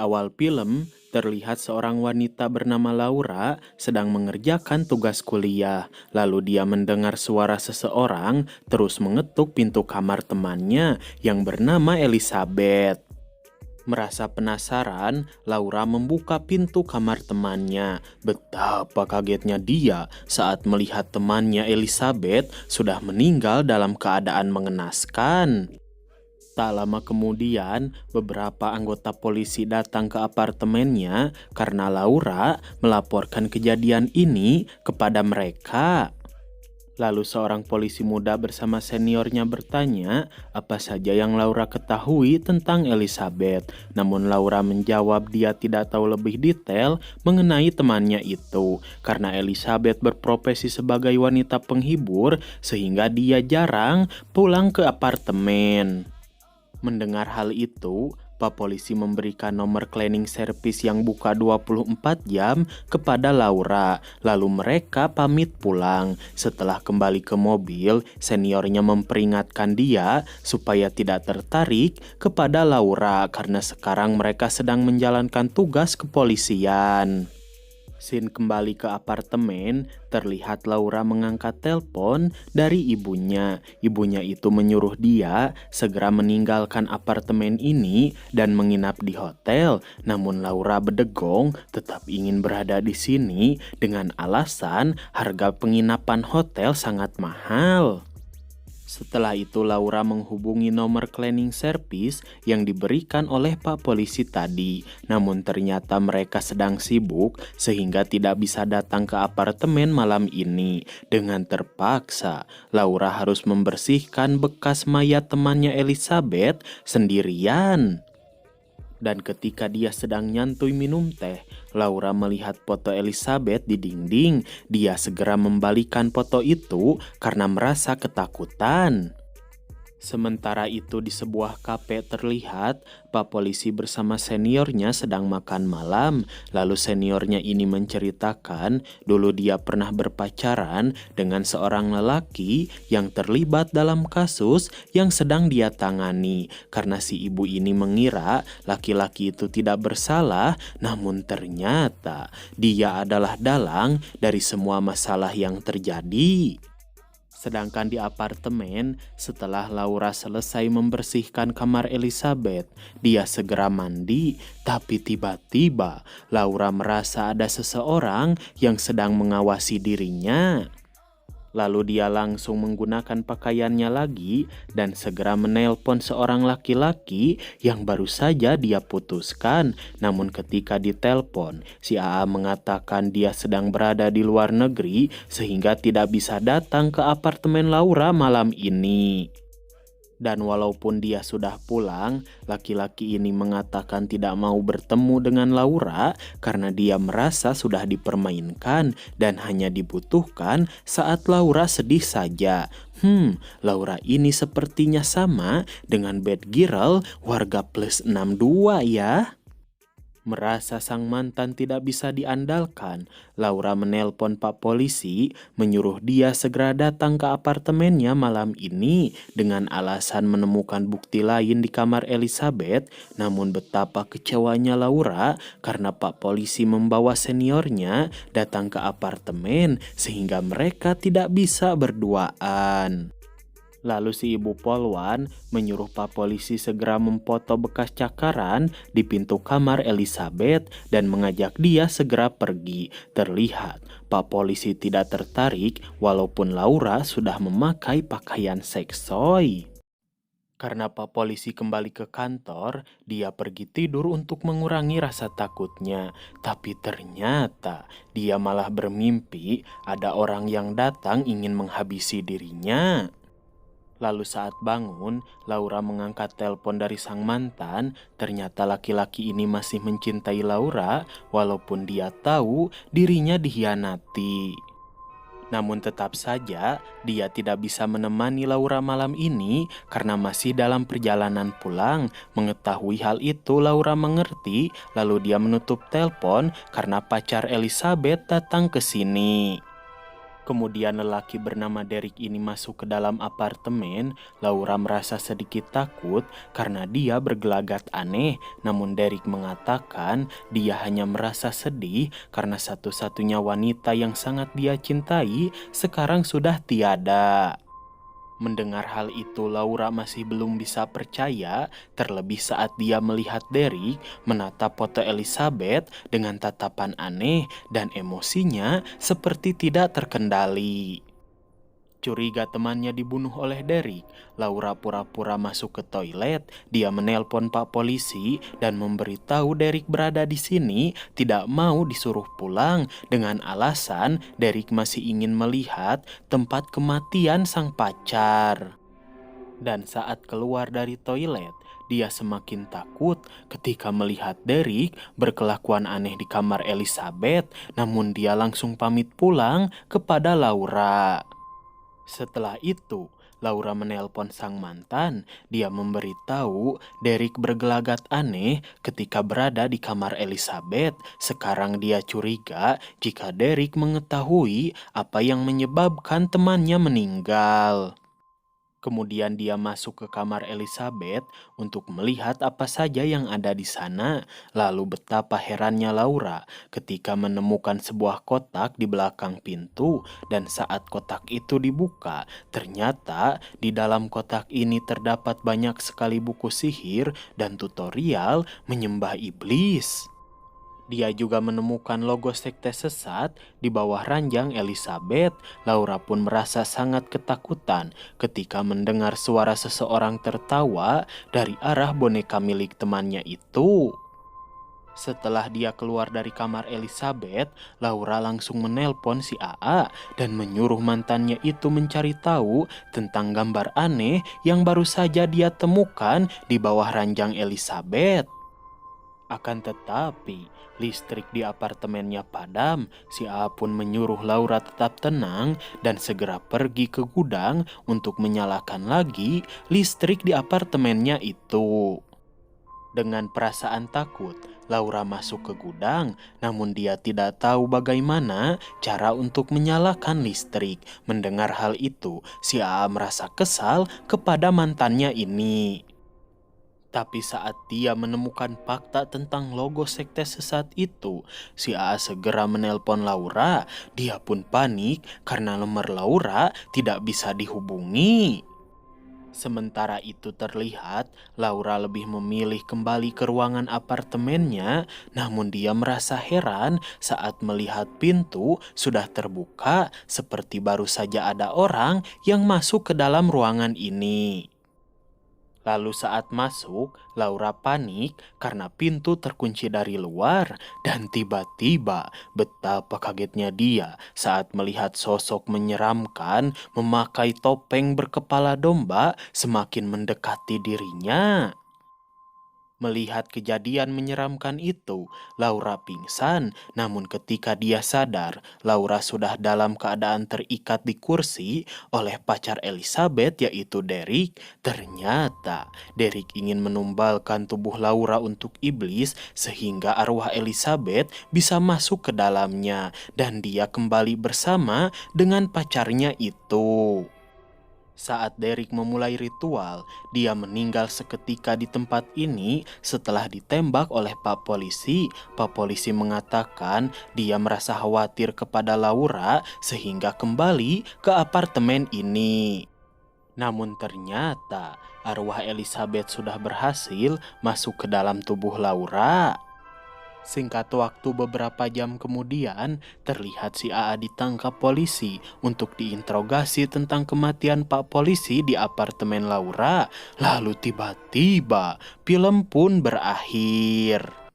awal film, terlihat seorang wanita bernama Laura sedang mengerjakan tugas kuliah. Lalu dia mendengar suara seseorang terus mengetuk pintu kamar temannya yang bernama Elizabeth. Merasa penasaran, Laura membuka pintu kamar temannya. Betapa kagetnya dia saat melihat temannya Elizabeth sudah meninggal dalam keadaan mengenaskan. Tak lama kemudian, beberapa anggota polisi datang ke apartemennya karena Laura melaporkan kejadian ini kepada mereka. Lalu seorang polisi muda bersama seniornya bertanya apa saja yang Laura ketahui tentang Elizabeth. Namun Laura menjawab dia tidak tahu lebih detail mengenai temannya itu karena Elizabeth berprofesi sebagai wanita penghibur sehingga dia jarang pulang ke apartemen. Mendengar hal itu, Pak Polisi memberikan nomor cleaning service yang buka 24 jam kepada Laura. Lalu mereka pamit pulang. Setelah kembali ke mobil, seniornya memperingatkan dia supaya tidak tertarik kepada Laura karena sekarang mereka sedang menjalankan tugas kepolisian. Scene kembali ke apartemen, terlihat Laura mengangkat telepon dari ibunya. Ibunya itu menyuruh dia segera meninggalkan apartemen ini dan menginap di hotel. Namun Laura bedegong tetap ingin berada di sini dengan alasan harga penginapan hotel sangat mahal. Setelah itu Laura menghubungi nomor cleaning service yang diberikan oleh Pak Polisi tadi. Namun ternyata mereka sedang sibuk sehingga tidak bisa datang ke apartemen malam ini. Dengan terpaksa, Laura harus membersihkan bekas mayat temannya Elizabeth sendirian. Dan ketika dia sedang nyantui minum teh, Laura melihat foto Elizabeth di dinding. Dia segera membalikan foto itu karena merasa ketakutan. Sementara itu di sebuah kafe terlihat Pak Polisi bersama seniornya sedang makan malam. Lalu seniornya ini menceritakan dulu dia pernah berpacaran dengan seorang lelaki yang terlibat dalam kasus yang sedang dia tangani. Karena si ibu ini mengira laki-laki itu tidak bersalah, namun ternyata dia adalah dalang dari semua masalah yang terjadi. Sedangkan di apartemen, setelah Laura selesai membersihkan kamar Elizabeth, dia segera mandi, tapi tiba-tiba Laura merasa ada seseorang yang sedang mengawasi dirinya. Lalu dia langsung menggunakan pakaiannya lagi dan segera menelpon seorang laki-laki yang baru saja dia putuskan. Namun ketika ditelepon, si AA mengatakan dia sedang berada di luar negeri sehingga tidak bisa datang ke apartemen Laura malam ini. Dan walaupun dia sudah pulang, laki-laki ini mengatakan tidak mau bertemu dengan Laura karena dia merasa sudah dipermainkan dan hanya dibutuhkan saat Laura sedih saja. Laura ini sepertinya sama dengan bad girl warga plus 62 ya. Merasa sang mantan tidak bisa diandalkan, Laura menelpon Pak Polisi menyuruh dia segera datang ke apartemennya malam ini dengan alasan menemukan bukti lain di kamar Elizabeth. Namun betapa kecewanya Laura karena Pak Polisi membawa seniornya datang ke apartemen sehingga mereka tidak bisa berduaan. Lalu si ibu polwan menyuruh Pak Polisi segera memfoto bekas cakaran di pintu kamar Elizabeth dan mengajak dia segera pergi. Terlihat Pak Polisi tidak tertarik walaupun Laura sudah memakai pakaian seksoi. Karena Pak Polisi kembali ke kantor, dia pergi tidur untuk mengurangi rasa takutnya. Tapi ternyata dia malah bermimpi ada orang yang datang ingin menghabisi dirinya. Lalu saat bangun, Laura mengangkat telepon dari sang mantan. Ternyata laki-laki ini masih mencintai Laura walaupun dia tahu dirinya dikhianati. Namun tetap saja dia tidak bisa menemani Laura malam ini karena masih dalam perjalanan pulang. Mengetahui hal itu Laura mengerti, lalu dia menutup telepon karena pacar Elizabeth datang ke sini. Kemudian lelaki bernama Derek ini masuk ke dalam apartemen. Laura merasa sedikit takut karena dia bergelagat aneh. Namun Derek mengatakan dia hanya merasa sedih karena satu-satunya wanita yang sangat dia cintai sekarang sudah tiada. Mendengar hal itu, Laura masih belum bisa percaya, terlebih saat dia melihat Derek menatap foto Elizabeth dengan tatapan aneh dan emosinya seperti tidak terkendali. Curiga temannya dibunuh oleh Derek, Laura pura-pura masuk ke toilet. Dia menelpon Pak Polisi dan memberitahu Derek berada di sini, tidak mau disuruh pulang dengan alasan Derek masih ingin melihat tempat kematian sang pacar. Dan saat keluar dari toilet, dia semakin takut ketika melihat Derek berkelakuan aneh di kamar Elizabeth, namun dia langsung pamit pulang kepada Laura. Setelah itu, Laura menelpon sang mantan. Dia memberitahu Derek bergelagat aneh ketika berada di kamar Elizabeth. Sekarang dia curiga jika Derek mengetahui apa yang menyebabkan temannya meninggal. Kemudian dia masuk ke kamar Elizabeth untuk melihat apa saja yang ada di sana. Lalu betapa herannya Laura ketika menemukan sebuah kotak di belakang pintu, dan saat kotak itu dibuka, ternyata di dalam kotak ini terdapat banyak sekali buku sihir dan tutorial menyembah iblis. Dia juga menemukan logo sekte sesat di bawah ranjang Elizabeth. Laura pun merasa sangat ketakutan ketika mendengar suara seseorang tertawa dari arah boneka milik temannya itu. Setelah dia keluar dari kamar Elizabeth, Laura langsung menelpon si AA dan menyuruh mantannya itu mencari tahu tentang gambar aneh yang baru saja dia temukan di bawah ranjang Elizabeth. Akan tetapi, listrik di apartemennya padam. Si A pun menyuruh Laura tetap tenang dan segera pergi ke gudang untuk menyalakan lagi listrik di apartemennya itu. Dengan perasaan takut, Laura masuk ke gudang, namun dia tidak tahu bagaimana cara untuk menyalakan listrik. Mendengar hal itu, si A merasa kesal kepada mantannya ini. Tapi saat dia menemukan fakta tentang logo sekte sesat itu, si AA segera menelpon Laura. Dia pun panik karena nomor Laura tidak bisa dihubungi. Sementara itu terlihat Laura lebih memilih kembali ke ruangan apartemennya, namun dia merasa heran saat melihat pintu sudah terbuka seperti baru saja ada orang yang masuk ke dalam ruangan ini. Lalu saat masuk, Laura panik karena pintu terkunci dari luar, dan tiba-tiba betapa kagetnya dia saat melihat sosok menyeramkan memakai topeng berkepala domba semakin mendekati dirinya. Melihat kejadian menyeramkan itu, Laura pingsan. Namun ketika dia sadar, Laura sudah dalam keadaan terikat di kursi oleh pacar Elizabeth, yaitu Derek. Ternyata Derek ingin menumbalkan tubuh Laura untuk iblis sehingga arwah Elizabeth bisa masuk ke dalamnya dan dia kembali bersama dengan pacarnya itu. Saat Derek memulai ritual, dia meninggal seketika di tempat ini setelah ditembak oleh Pak Polisi. Pak Polisi mengatakan dia merasa khawatir kepada Laura sehingga kembali ke apartemen ini. Namun ternyata arwah Elizabeth sudah berhasil masuk ke dalam tubuh Laura. Singkat waktu beberapa jam kemudian, terlihat si AA ditangkap polisi untuk diinterogasi tentang kematian Pak Polisi di apartemen Laura. Lalu tiba-tiba film pun berakhir.